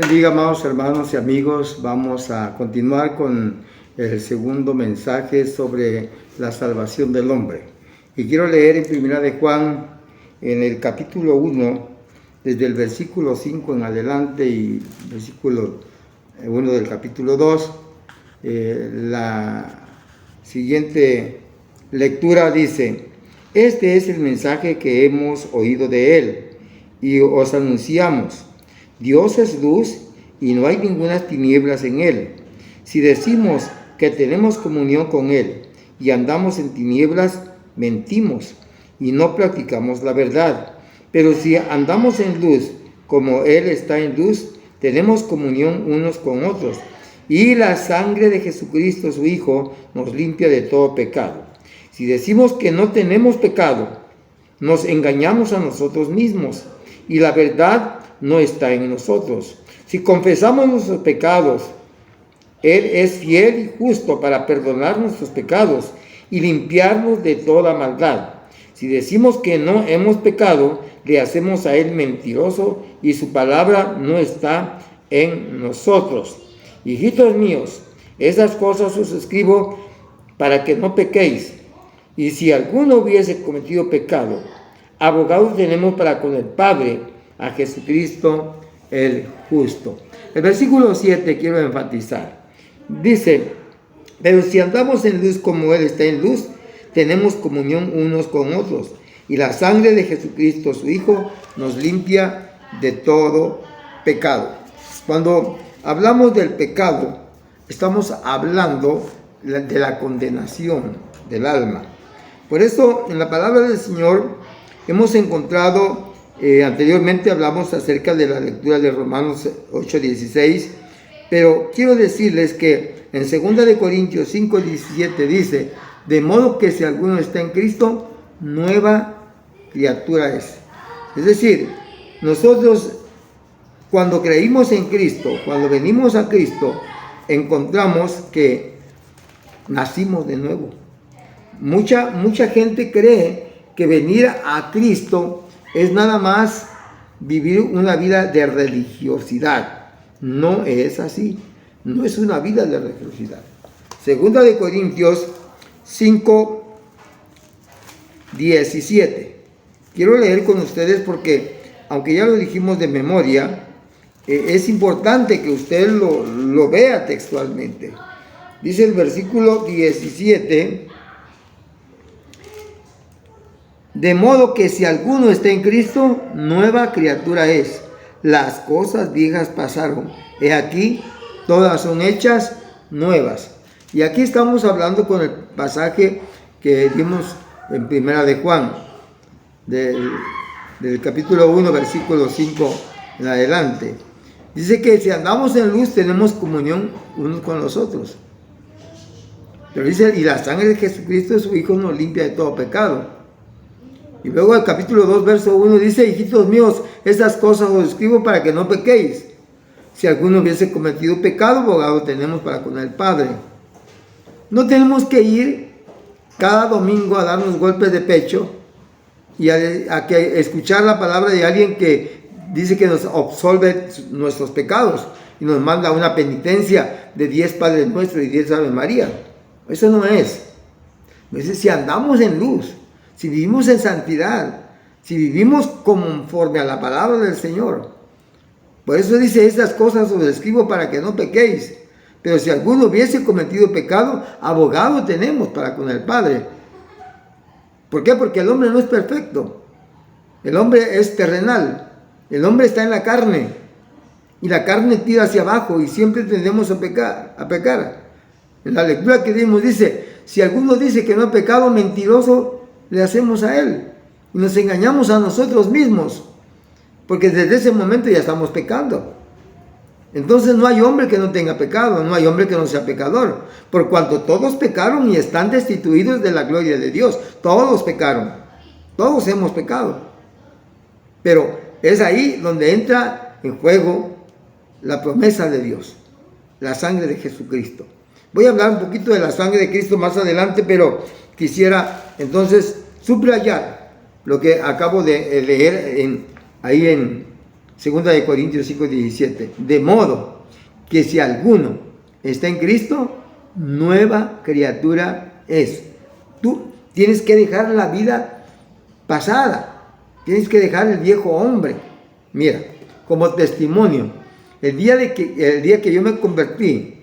bendiga, amados hermanos y amigos. Vamos a continuar con el segundo mensaje sobre la salvación del hombre. Y quiero leer en Primera de Juan, en el capítulo 1, desde el versículo 5 en adelante y versículo 1 del capítulo 2. La siguiente lectura dice: este es el mensaje que hemos oído de él y os anunciamos. Dios es luz y no hay ninguna tinieblas en él. Si decimos que tenemos comunión con él y andamos en tinieblas, mentimos y no practicamos la verdad. Pero si andamos en luz, como él está en luz, tenemos comunión unos con otros. Y la sangre de Jesucristo, su Hijo, nos limpia de todo pecado. Si decimos que no tenemos pecado, nos engañamos a nosotros mismos y la verdad no está en nosotros. Si confesamos nuestros pecados, Él es fiel y justo para perdonar nuestros pecados y limpiarnos de toda maldad. Si decimos que no hemos pecado, le hacemos a Él mentiroso y su palabra no está en nosotros. Hijitos míos, esas cosas os escribo para que no pequéis. Y si alguno hubiese cometido pecado, abogado tenemos para con el Padre, a Jesucristo el justo. El versículo 7 quiero enfatizar. Dice: pero si andamos en luz como Él está en luz, tenemos comunión unos con otros. Y la sangre de Jesucristo, su Hijo, nos limpia de todo pecado. Cuando hablamos del pecado, estamos hablando de la condenación del alma. Por eso, en la palabra del Señor hemos encontrado, anteriormente hablamos acerca de la lectura de Romanos 8:16, pero quiero decirles que en 2 Corintios 5:17 dice: de modo que si alguno está en Cristo, nueva criatura es. Es decir, nosotros cuando creímos en Cristo, cuando venimos a Cristo, encontramos que nacimos de nuevo. Mucha gente cree que venir a Cristo es nada más vivir una vida de religiosidad. No es así. No es una vida de religiosidad. 2 Corintios 5:17. Quiero leer con ustedes porque, aunque ya lo dijimos de memoria, es importante que usted lo vea textualmente. Dice el versículo 17: de modo que si alguno está en Cristo, nueva criatura es. Las cosas viejas pasaron, he aquí, todas son hechas nuevas. Y aquí estamos hablando con el pasaje que dimos en Primera de Juan, del capítulo 1, versículo 5 en adelante. Dice que si andamos en luz, tenemos comunión unos con los otros. Pero dice: y la sangre de Jesucristo, su Hijo, nos limpia de todo pecado. Y luego el capítulo 2, verso 1 dice: hijitos míos, estas cosas os escribo para que no pequéis. Si alguno hubiese cometido pecado, abogado tenemos para con el Padre. No tenemos que ir cada domingo a darnos golpes de pecho y a escuchar la palabra de alguien que dice que nos absolve nuestros pecados y nos manda una penitencia de 10 Padres Nuestros y 10 Ave María. Eso no es. Dice: si andamos en luz, si vivimos en santidad, si vivimos conforme a la palabra del Señor. Por eso dice: estas cosas os escribo para que no pequéis. Pero si alguno hubiese cometido pecado, abogado tenemos para con el Padre. ¿Por qué? Porque el hombre no es perfecto. El hombre es terrenal. El hombre está en la carne. Y la carne tira hacia abajo y siempre tendemos a pecar. En la lectura que dimos dice: si alguno dice que no ha pecado, mentiroso le hacemos a él. Y nos engañamos a nosotros mismos. Porque desde ese momento ya estamos pecando. Entonces no hay hombre que no tenga pecado, no hay hombre que no sea pecador. Por cuanto todos pecaron y están destituidos de la gloria de Dios. Todos pecaron. Todos hemos pecado. Pero es ahí donde entra en juego la promesa de Dios. La sangre de Jesucristo. Voy a hablar un poquito de la sangre de Cristo más adelante, pero quisiera entonces subrayar lo que acabo de leer ahí en Segunda de Corintios 5:17. De modo que si alguno está en Cristo, nueva criatura es. Tú tienes que dejar la vida pasada. Tienes que dejar el viejo hombre. Mira, como testimonio, el día que yo me convertí,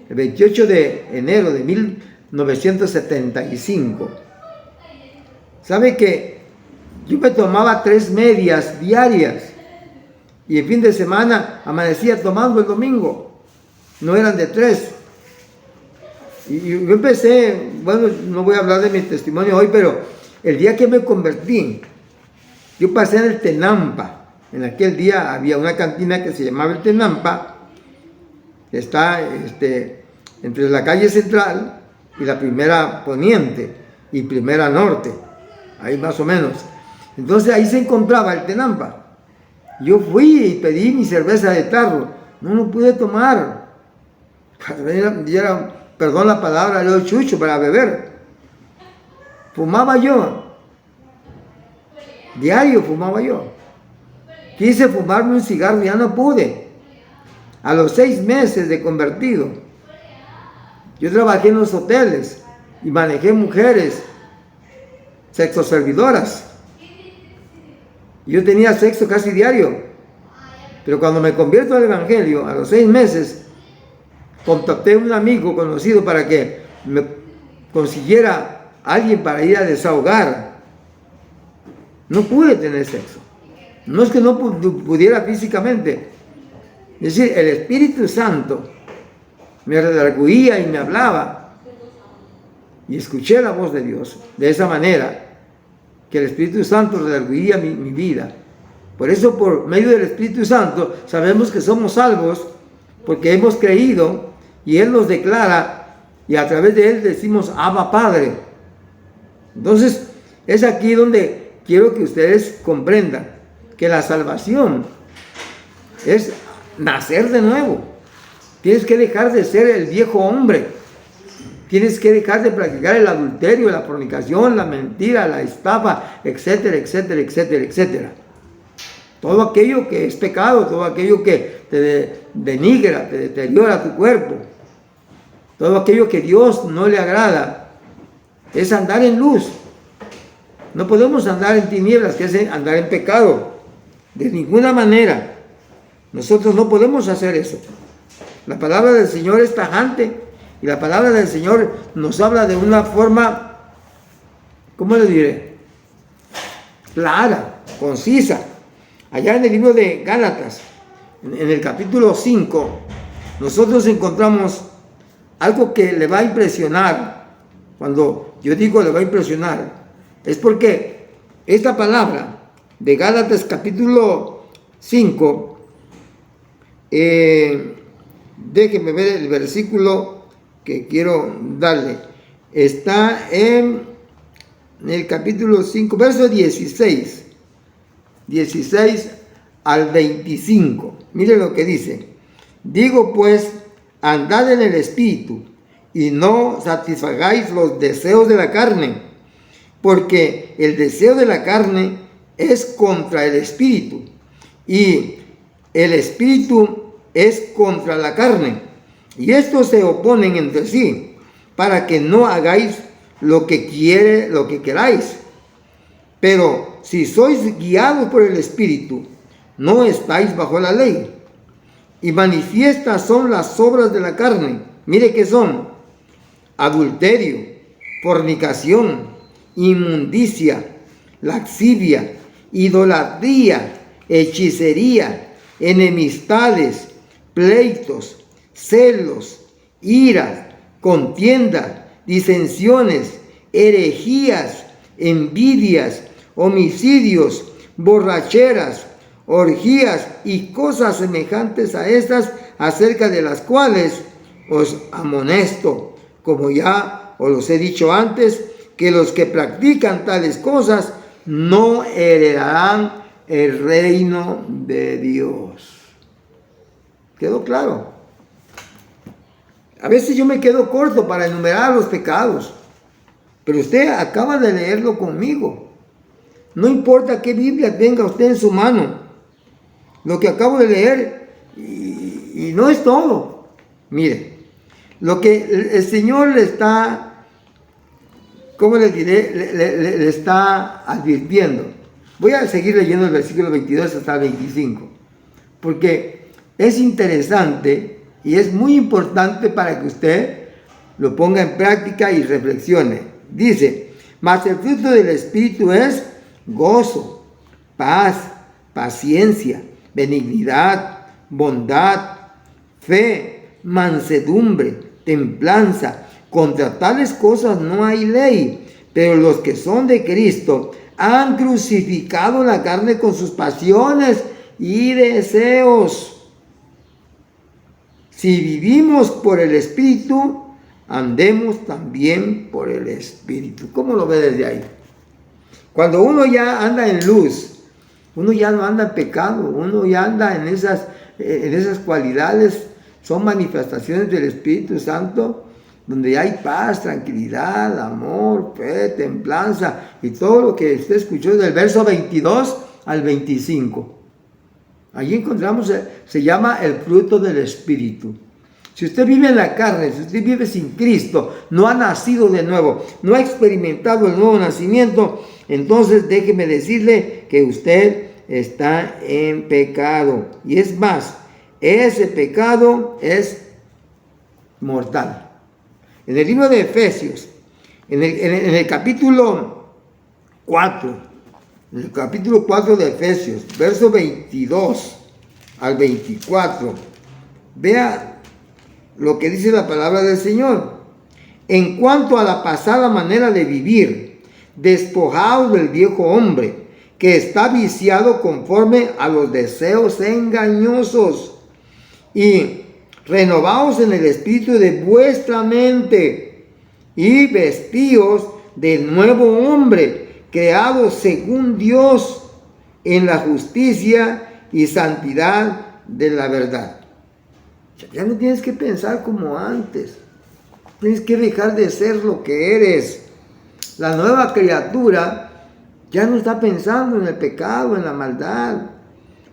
el 28 de enero de 1975, ¿sabe que yo me tomaba 3 medias diarias? Y el fin de semana amanecía tomando el domingo. No eran de 3. Y yo empecé, bueno, no voy a hablar de mi testimonio hoy, pero el día que me convertí, yo pasé en el Tenampa. En aquel día había una cantina que se llamaba el Tenampa, que está entre la calle Central y la Primera Poniente y Primera Norte, ahí más o menos. Entonces ahí se encontraba el Tenampa. Yo fui y pedí mi cerveza de tarro, no pude tomar. Perdón la palabra, era chucho para beber. Fumaba yo. Diario fumaba yo. Quise fumarme un cigarro, ya no pude. A los 6 meses de convertido, yo trabajé en los hoteles y manejé mujeres sexoservidoras. Yo tenía sexo casi diario. Pero cuando me convierto al Evangelio, a los 6 meses, contacté a un amigo conocido para que me consiguiera alguien para ir a desahogar. No pude tener sexo. No es que no pudiera físicamente. Es decir, el Espíritu Santo me redarguía y me hablaba. Y escuché la voz de Dios de esa manera, que el Espíritu Santo redarguía mi vida. Por eso, por medio del Espíritu Santo, sabemos que somos salvos, porque hemos creído y Él nos declara, y a través de Él decimos Abba Padre. Entonces, es aquí donde quiero que ustedes comprendan que la salvación es nacer de nuevo. Tienes que dejar de ser el viejo hombre. Tienes que dejar de practicar el adulterio, la fornicación, la mentira, la estafa, etcétera, etcétera, etcétera, etcétera. Todo aquello que es pecado, todo aquello que te denigra, te deteriora tu cuerpo, todo aquello que Dios no le agrada, es andar en luz. No podemos andar en tinieblas, que es andar en pecado. De ninguna manera. Nosotros no podemos hacer eso. La palabra del Señor es tajante. Y la palabra del Señor nos habla de una forma, ¿cómo le diré? Clara, concisa. Allá en el libro de Gálatas, en el capítulo 5, nosotros encontramos algo que le va a impresionar. Cuando yo digo le va a impresionar, es porque esta palabra de Gálatas capítulo 5, déjenme ver el versículo que quiero darle. Está en el capítulo 5, verso 16 al 25. Mire lo que dice. Digo pues, andad en el Espíritu, y no satisfagáis los deseos de la carne, porque el deseo de la carne es contra el Espíritu, y el Espíritu es contra la carne, y estos se oponen entre sí, para que no hagáis lo que queráis. Pero si sois guiados por el Espíritu, no estáis bajo la ley. Y manifiestas son las obras de la carne. Mire que son: adulterio, fornicación, inmundicia, lascivia, idolatría, hechicería, enemistades, pleitos, celos, iras, contiendas, disensiones, herejías, envidias, homicidios, borracheras, orgías y cosas semejantes a estas, acerca de las cuales os amonesto, como ya os los he dicho antes, que los que practican tales cosas no heredarán el reino de Dios. ¿Quedó claro? A veces yo me quedo corto para enumerar los pecados, pero usted acaba de leerlo conmigo. No importa qué Biblia tenga usted en su mano, lo que acabo de leer y no es todo. Mire, lo que el Señor le está, ¿cómo le diré? Le está advirtiendo. Voy a seguir leyendo el versículo 22 hasta el 25, porque es interesante y es muy importante para que usted lo ponga en práctica y reflexione. Dice, mas el fruto del Espíritu es gozo, paz, paciencia, benignidad, bondad, fe, mansedumbre, templanza. Contra tales cosas no hay ley, pero los que son de Cristo han crucificado la carne con sus pasiones y deseos. Si vivimos por el Espíritu, andemos también por el Espíritu. ¿Cómo lo ve desde ahí? Cuando uno ya anda en luz, uno ya no anda en pecado, uno ya anda en esas cualidades, son manifestaciones del Espíritu Santo, donde hay paz, tranquilidad, amor, fe, templanza y todo lo que usted escuchó del verso 22 al 25. Allí encontramos, se llama el fruto del Espíritu. Si usted vive en la carne, si usted vive sin Cristo, no ha nacido de nuevo, no ha experimentado el nuevo nacimiento, entonces déjeme decirle que usted está en pecado. Y es más, ese pecado es mortal. En el libro de Efesios, en el capítulo 4, en el capítulo 4 de Efesios, verso 22 al 24, vea lo que dice la palabra del Señor. En cuanto a la pasada manera de vivir, despojaos del viejo hombre, que está viciado conforme a los deseos engañosos, y renovaos en el espíritu de vuestra mente, y vestíos del nuevo hombre, creado según Dios, en la justicia y santidad de la verdad. Ya no tienes que pensar como antes. Tienes que dejar de ser lo que eres. La nueva criatura ya no está pensando en el pecado, en la maldad.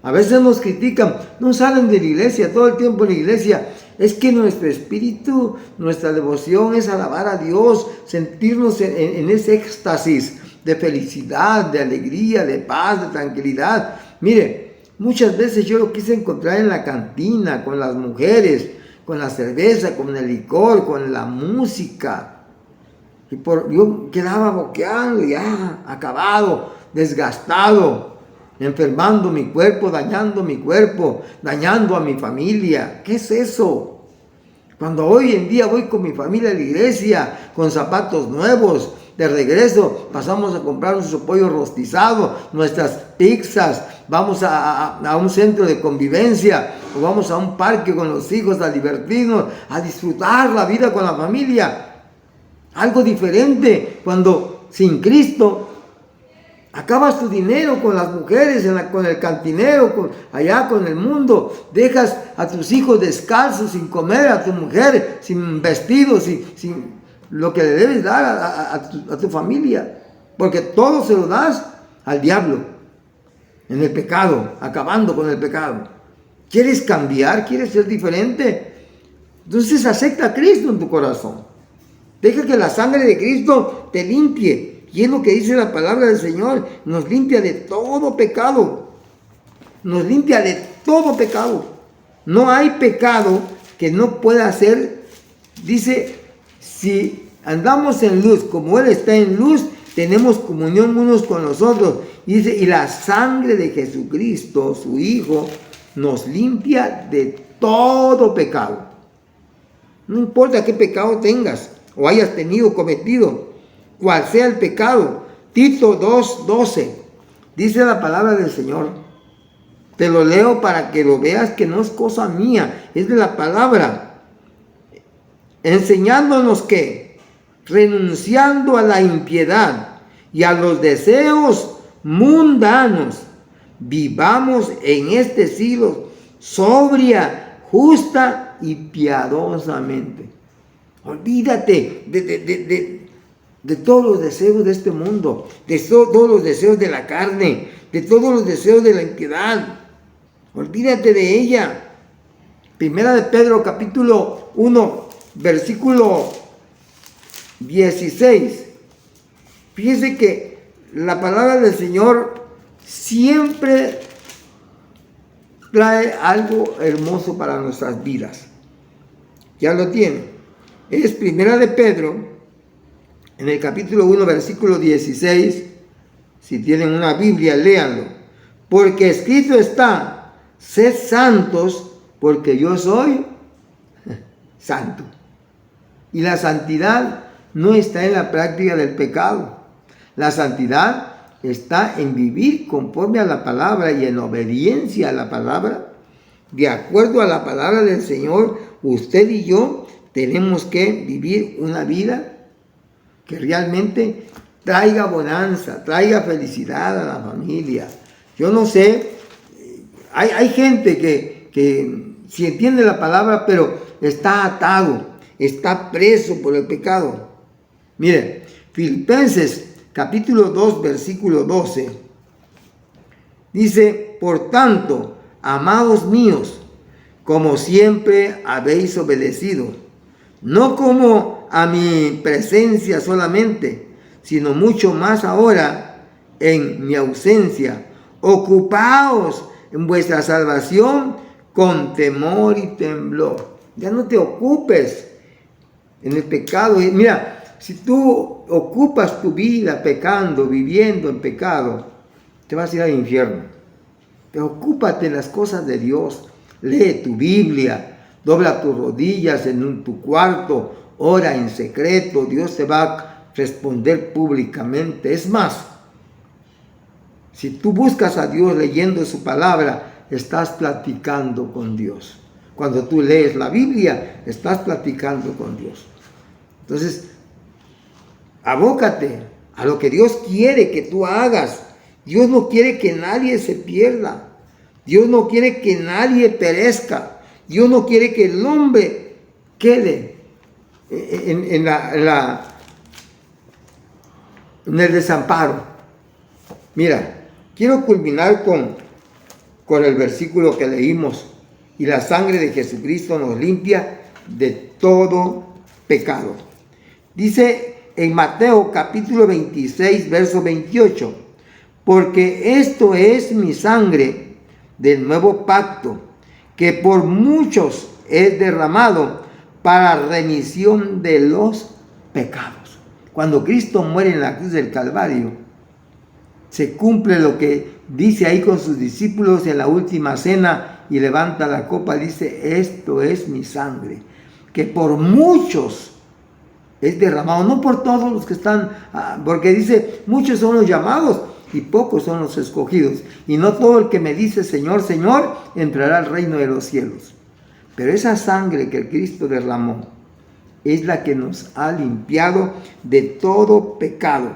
A veces nos critican, no salen de la iglesia, todo el tiempo en la iglesia. Es que nuestro espíritu, nuestra devoción es alabar a Dios, sentirnos en ese éxtasis de felicidad, de alegría, de paz, de tranquilidad. Mire, muchas veces yo lo quise encontrar en la cantina, con las mujeres, con la cerveza, con el licor, con la música. Yo quedaba boqueando, ya acabado, desgastado, enfermando mi cuerpo, dañando a mi familia. ¿Qué es eso? Cuando hoy en día voy con mi familia a la iglesia, con zapatos nuevos, de regreso pasamos a comprar nuestro pollo rostizado, nuestras pizzas, vamos a un centro de convivencia, o vamos a un parque con los hijos a divertirnos, a disfrutar la vida con la familia. Algo diferente cuando sin Cristo acabas tu dinero con las mujeres, con el cantinero, allá con el mundo. Dejas a tus hijos descalzos, sin comer, a tu mujer sin vestidos, sin lo que le debes dar a tu familia. Porque todo se lo das al diablo, en el pecado, acabando con el pecado. ¿Quieres cambiar? ¿Quieres ser diferente? Entonces acepta a Cristo en tu corazón. Deja que la sangre de Cristo te limpie. Y es lo que dice la palabra del Señor. Nos limpia de todo pecado. Nos limpia de todo pecado. No hay pecado que no pueda ser. Dice, si andamos en luz como Él está en luz, tenemos comunión unos con los otros. Y dice, y la sangre de Jesucristo, su Hijo, nos limpia de todo pecado. No importa qué pecado tengas o hayas cometido, cual sea el pecado. Tito 2:12, dice la palabra del Señor. Te lo leo para que lo veas, que no es cosa mía, es de la palabra. Enseñándonos que, renunciando a la impiedad y a los deseos mundanos, vivamos en este siglo sobria, justa y piadosamente. Olvídate de todos los deseos de este mundo, de todos los deseos de la carne, de todos los deseos de la impiedad. Olvídate de ella. Primera de Pedro, capítulo 1, versículo 16. Fíjese que la palabra del Señor siempre trae algo hermoso para nuestras vidas. Ya lo tiene. Es Primera de Pedro, en el capítulo 1, versículo 16. Si tienen una Biblia, léanlo. Porque escrito está: sed santos, porque yo soy santo. Y la santidad no está en la práctica del pecado. La santidad está en vivir conforme a la palabra y en obediencia a la palabra. De acuerdo a la palabra del Señor, usted y yo tenemos que vivir una vida que realmente traiga bonanza, traiga felicidad a la familia. Yo no sé, hay gente que si entiende la palabra, pero está atado, está preso por el pecado. Miren, Filipenses capítulo 2, versículo 12, dice: por tanto, amados míos, como siempre habéis obedecido, no como a mi presencia solamente, sino mucho más ahora en mi ausencia, ocupaos en vuestra salvación con temor y temblor. Ya no te ocupes en el pecado. Mira, si tú ocupas tu vida pecando, viviendo en pecado, te vas a ir al infierno. Pero ocúpate en las cosas de Dios. Lee tu Biblia, dobla tus rodillas en tu cuarto, ora en secreto. Dios te va a responder públicamente. Es más, si tú buscas a Dios leyendo su palabra, estás platicando con Dios. Cuando tú lees la Biblia, estás platicando con Dios. Entonces, abócate a lo que Dios quiere que tú hagas. Dios no quiere que nadie se pierda. Dios no quiere que nadie perezca. Dios no quiere que el hombre quede en el desamparo. Mira, quiero culminar con el versículo que leímos. Y la sangre de Jesucristo nos limpia de todo pecado. Dice en Mateo capítulo 26, verso 28, porque esto es mi sangre del nuevo pacto, que por muchos es derramado para remisión de los pecados. Cuando Cristo muere en la cruz del Calvario, se cumple lo que dice ahí con sus discípulos en la última cena, y levanta la copa, dice: esto es mi sangre, que por muchos es derramado, no por todos los que están, porque dice: muchos son los llamados y pocos son los escogidos, y no todo el que me dice Señor, Señor, entrará al reino de los cielos. Pero esa sangre que Cristo derramó es la que nos ha limpiado de todo pecado.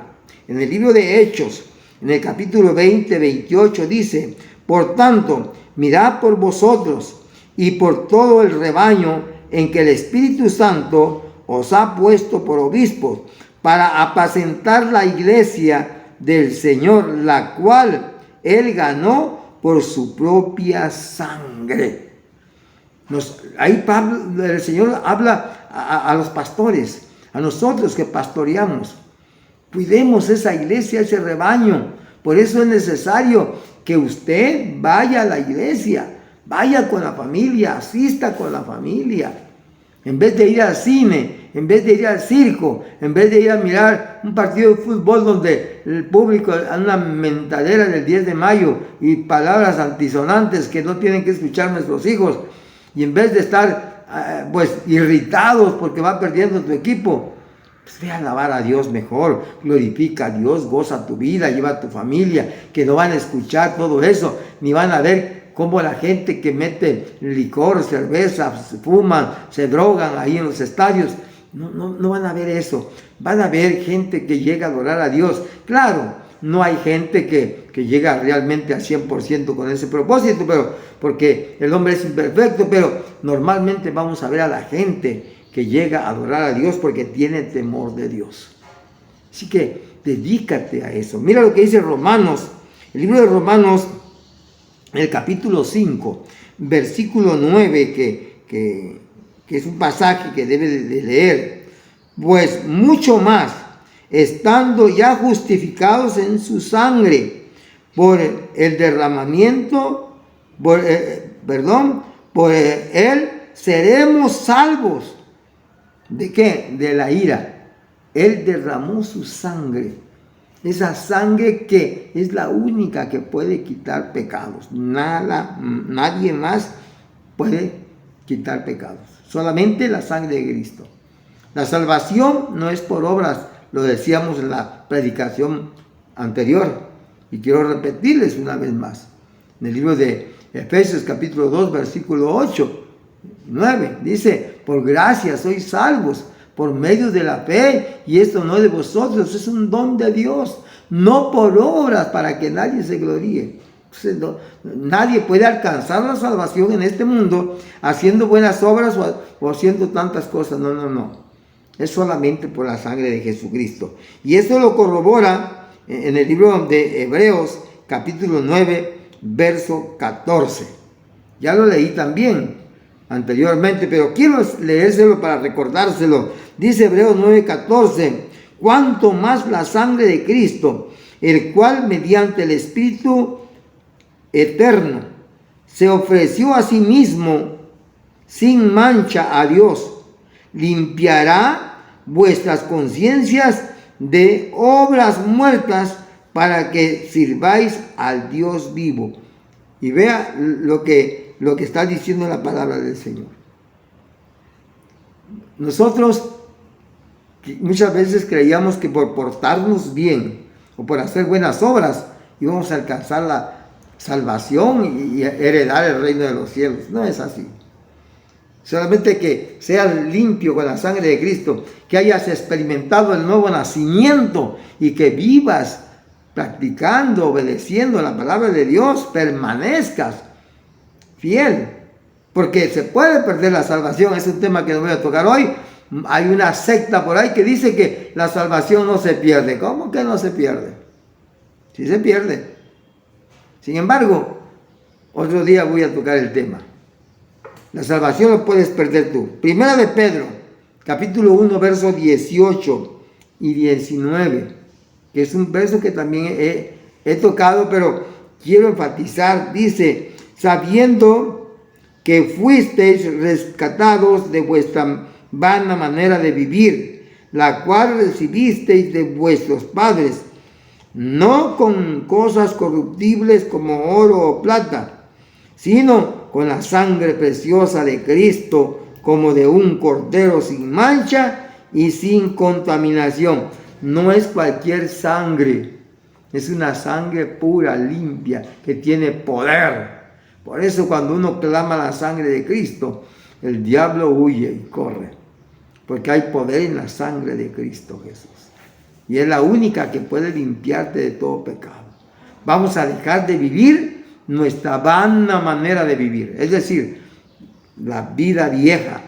En el libro de Hechos, en el capítulo 20, 28 dice: por tanto, mirad por vosotros y por todo el rebaño en que el Espíritu Santo os ha puesto por obispos, para apacentar la iglesia del Señor, la cual Él ganó por su propia sangre. Ahí el Señor habla a los pastores, a nosotros que pastoreamos. Cuidemos esa iglesia, ese rebaño. Por eso es necesario que usted vaya a la iglesia, vaya con la familia, asista con la familia. En vez de ir al cine, en vez de ir al circo, en vez de ir a mirar un partido de fútbol donde el público anda una mentadera del 10 de mayo y palabras antisonantes que no tienen que escuchar nuestros hijos, y en vez de estar irritados porque va perdiendo tu equipo, pues ve a alabar a Dios mejor, glorifica a Dios, goza tu vida, lleva a tu familia, que no van a escuchar todo eso, ni van a ver cómo la gente que mete licor, cerveza, fuman, se drogan ahí en los estadios. No van a ver eso. Van a ver gente que llega a adorar a Dios. Claro, no hay gente que llega realmente al 100% con ese propósito, pero porque el hombre es imperfecto, pero normalmente vamos a ver a la gente que llega a adorar a Dios porque tiene temor de Dios. Así que dedícate a eso. Mira lo que dice Romanos, el libro de Romanos, el capítulo 5, versículo 9, que es un pasaje que debe de leer. Pues mucho más, estando ya justificados en su sangre, por el derramamiento, por él seremos salvos. ¿De qué? De la ira. Él derramó su sangre. Esa sangre que es la única que puede quitar pecados. Nadie más puede quitar pecados. Solamente la sangre de Cristo. La salvación no es por obras, lo decíamos en la predicación anterior. Y quiero repetirles una vez más. En el libro de Efesios capítulo 2, versículo 8, 9, dice: por gracia sois salvos por medio de la fe, y esto no de vosotros, es un don de Dios, no por obras para que nadie se gloríe. Nadie puede alcanzar la salvación en este mundo haciendo buenas obras o haciendo tantas cosas. No. Es solamente por la sangre de Jesucristo. Y esto lo corrobora en el libro de Hebreos, capítulo 9, verso 14. Ya lo leí también anteriormente, pero quiero leérselo para recordárselo. Dice Hebreos 9, 14: cuanto más la sangre de Cristo, el cual mediante el Espíritu eterno se ofreció a sí mismo sin mancha a Dios, limpiará vuestras conciencias de obras muertas para que sirváis al Dios vivo. Y vea lo que está diciendo la palabra del Señor. Nosotros muchas veces creíamos que por portarnos bien o por hacer buenas obras íbamos a alcanzar la salvación y heredar el reino de los cielos. No es así. Solamente que seas limpio con la sangre de Cristo, que hayas experimentado el nuevo nacimiento y que vivas practicando, obedeciendo la palabra de Dios, permanezcas fiel. Porque se puede perder la salvación, es un tema que no voy a tocar hoy. Hay una secta por ahí que dice que la salvación no se pierde. ¿Cómo que no se pierde? Sí se pierde. Sin embargo, otro día voy a tocar el tema. La salvación lo puedes perder tú. Primera de Pedro, capítulo 1, versos 18 y 19, que es un verso que también he tocado, pero quiero enfatizar. Dice: sabiendo que fuisteis rescatados de vuestra vana manera de vivir, la cual recibisteis de vuestros padres, no con cosas corruptibles como oro o plata, sino con la sangre preciosa de Cristo, como de un cordero sin mancha y sin contaminación. No es cualquier sangre, es una sangre pura, limpia, que tiene poder. Por eso cuando uno clama la sangre de Cristo, el diablo huye y corre, porque hay poder en la sangre de Cristo Jesús. Y es la única que puede limpiarte de todo pecado. Vamos a dejar de vivir nuestra vana manera de vivir. Es decir, la vida vieja,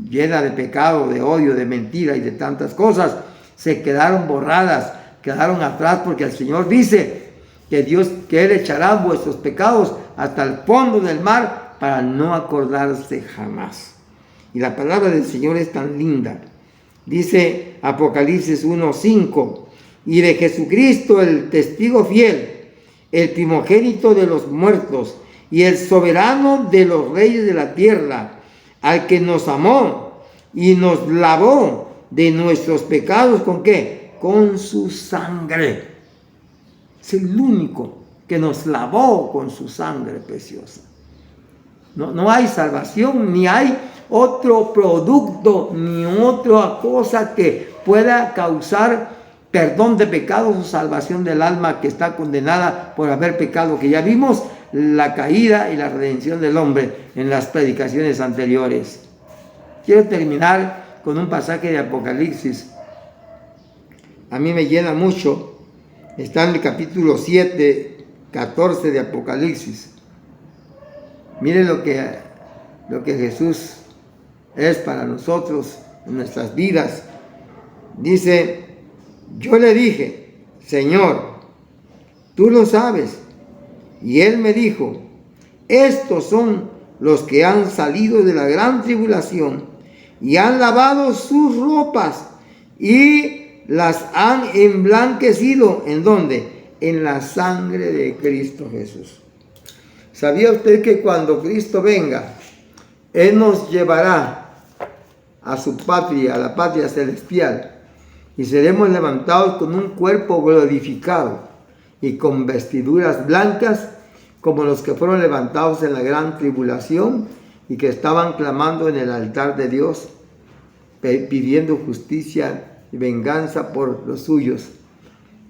llena de pecado, de odio, de mentira y de tantas cosas, se quedaron borradas, quedaron atrás, porque el Señor dice que Él echará vuestros pecados hasta el fondo del mar para no acordarse jamás. Y la palabra del Señor es tan linda. Dice Apocalipsis 1:5: y de Jesucristo, el testigo fiel, el primogénito de los muertos y el soberano de los reyes de la tierra, al que nos amó y nos lavó de nuestros pecados. ¿Con qué? Con su sangre. Es el único que nos lavó con su sangre preciosa. No hay salvación, ni hay otro producto, ni otra cosa que pueda causar perdón de pecados o salvación del alma que está condenada por haber pecado, que ya vimos la caída y la redención del hombre en las predicaciones anteriores. Quiero terminar con un pasaje de Apocalipsis. A mí me llena mucho. Está en el capítulo 7, 14 de Apocalipsis. Miren lo que Jesús es para nosotros en nuestras vidas. Dice: yo le dije: Señor, tú lo sabes. Y él me dijo: Estos son los que han salido de la gran tribulación y han lavado sus ropas y las han emblanquecido. ¿En dónde? En la sangre de Cristo Jesús. ¿Sabía usted que cuando Cristo venga, Él nos llevará a su patria, a la patria celestial, y seremos levantados con un cuerpo glorificado y con vestiduras blancas como los que fueron levantados en la gran tribulación y que estaban clamando en el altar de Dios, pidiendo justicia y venganza por los suyos?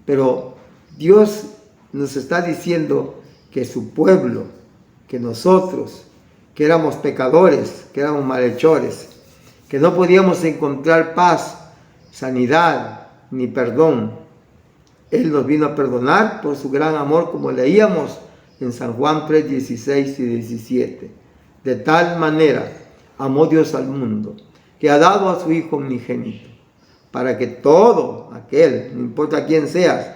Pero Dios nos está diciendo que su pueblo, que nosotros, que éramos pecadores, que éramos malhechores, que no podíamos encontrar paz, sanidad ni perdón, Él nos vino a perdonar por su gran amor, como leíamos en San Juan 3, 16 y 17. De tal manera amó Dios al mundo, que ha dado a su Hijo unigénito, para que todo aquel, no importa quién seas,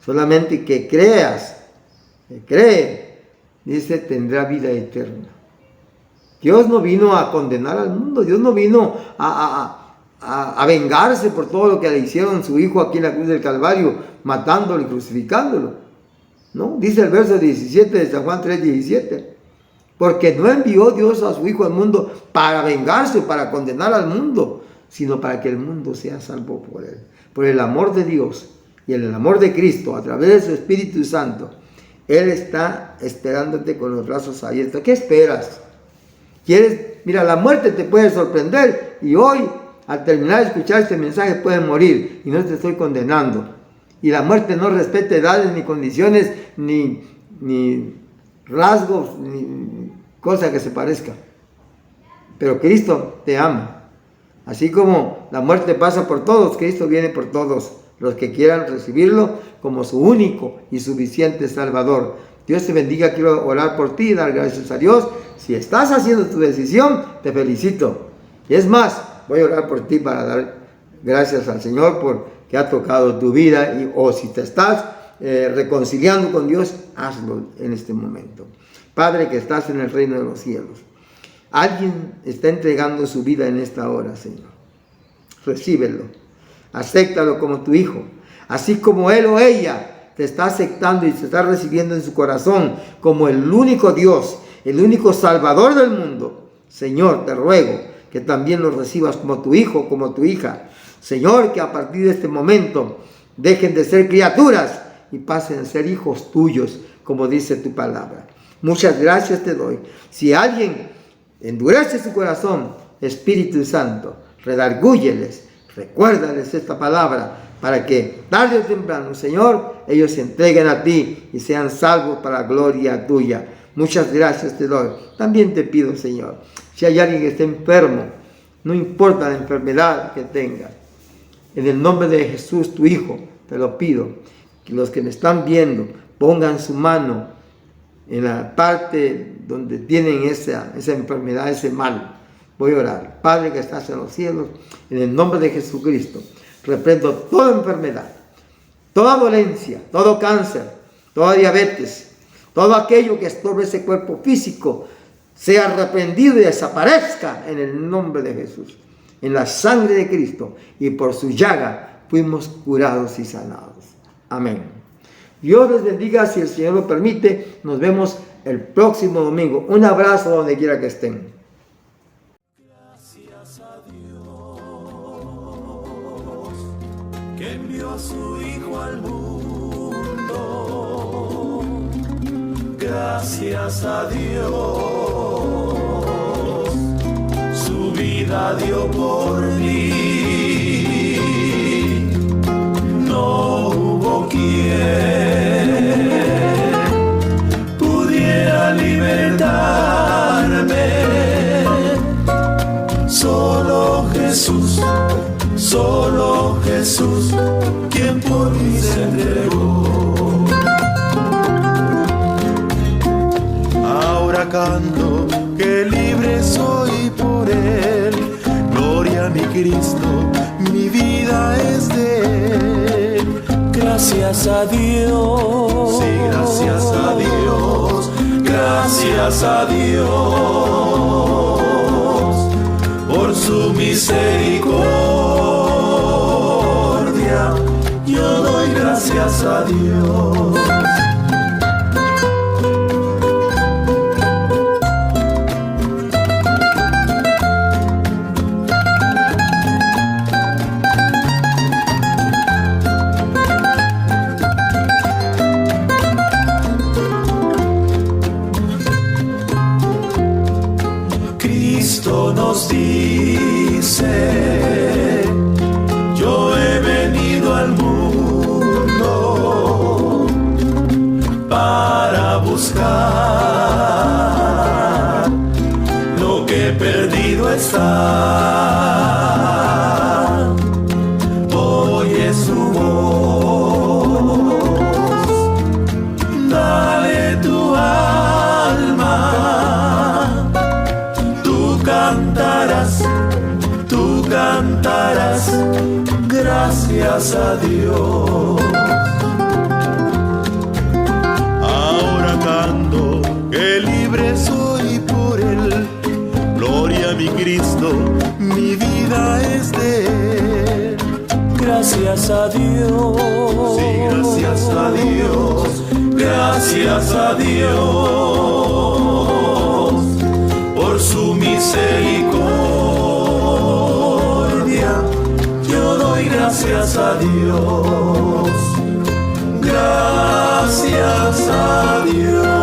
solamente que creas, que cree, dice, tendrá vida eterna. Dios no vino a condenar al mundo, Dios no vino a vengarse por todo lo que le hicieron a su Hijo aquí en la cruz del Calvario, matándolo y crucificándolo. ¿No? Dice el verso 17 de San Juan 3, 17. Porque no envió Dios a su Hijo al mundo para vengarse, para condenar al mundo, sino para que el mundo sea salvo por Él. Por el amor de Dios y el amor de Cristo, a través de su Espíritu Santo, Él está esperándote con los brazos abiertos. ¿Qué esperas? ¿Quieres? Mira, la muerte te puede sorprender y hoy, al terminar de escuchar este mensaje, puedes morir y no te estoy condenando. Y la muerte no respeta edades, ni condiciones, ni rasgos, ni cosa que se parezca. Pero Cristo te ama. Así como la muerte pasa por todos, Cristo viene por todos los que quieran recibirlo como su único y suficiente Salvador. Dios te bendiga. Quiero orar por ti y dar gracias a Dios. Si estás haciendo tu decisión, te felicito. Y es más, voy a orar por ti para dar gracias al Señor por que ha tocado tu vida, o si te estás reconciliando con Dios, hazlo en este momento. Padre que estás en el reino de los cielos, alguien está entregando su vida en esta hora, Señor. Recíbelo, acéptalo como tu hijo, así como él o ella te está aceptando y te está recibiendo en su corazón como el único Dios, el único Salvador del mundo. Señor, te ruego que también lo recibas como tu hijo, como tu hija. Señor, que a partir de este momento dejen de ser criaturas y pasen a ser hijos tuyos, como dice tu palabra. Muchas gracias te doy. Si alguien endurece su corazón, Espíritu Santo, redargúyeles, recuérdales esta palabra, para que tarde o temprano, Señor, ellos se entreguen a ti y sean salvos para gloria tuya. Muchas gracias te doy. También te pido, Señor, si hay alguien que esté enfermo, no importa la enfermedad que tenga, en el nombre de Jesús, tu Hijo, te lo pido, que los que me están viendo pongan su mano en la parte donde tienen esa enfermedad, ese mal. Voy a orar. Padre que estás en los cielos, en el nombre de Jesucristo, reprendo toda enfermedad, toda dolencia, todo cáncer, toda diabetes, todo aquello que estorbe ese cuerpo físico, sea reprendido y desaparezca en el nombre de Jesús. En la sangre de Cristo y por su llaga fuimos curados y sanados. Amén. Dios les bendiga. Si el Señor lo permite, nos vemos el próximo domingo. Un abrazo donde quiera que estén. Gracias a Dios que envió a su Hijo al mundo. Gracias a Dios. Vida dio por mí, no hubo quien pudiera libertarme, solo Jesús, quien por mí se entregó. Ahora canto que libre soy por Él, gloria a mi Cristo, mi vida es de Él. Gracias a Dios, sí, gracias a Dios, gracias gracias a Dios por su misericordia. Yo doy gracias a Dios. Cristo nos dice: yo he venido al mundo para buscar lo que perdido está. Oye su voz, dale tu alma. Tú cantarás gracias a Dios. Ahora canto que libre soy por Él. Gloria a mi Cristo, mi vida es de Él. Gracias a Dios. Sí, gracias a Dios. Gracias a Dios por su misericordia. Yo doy gracias a Dios. Gracias a Dios.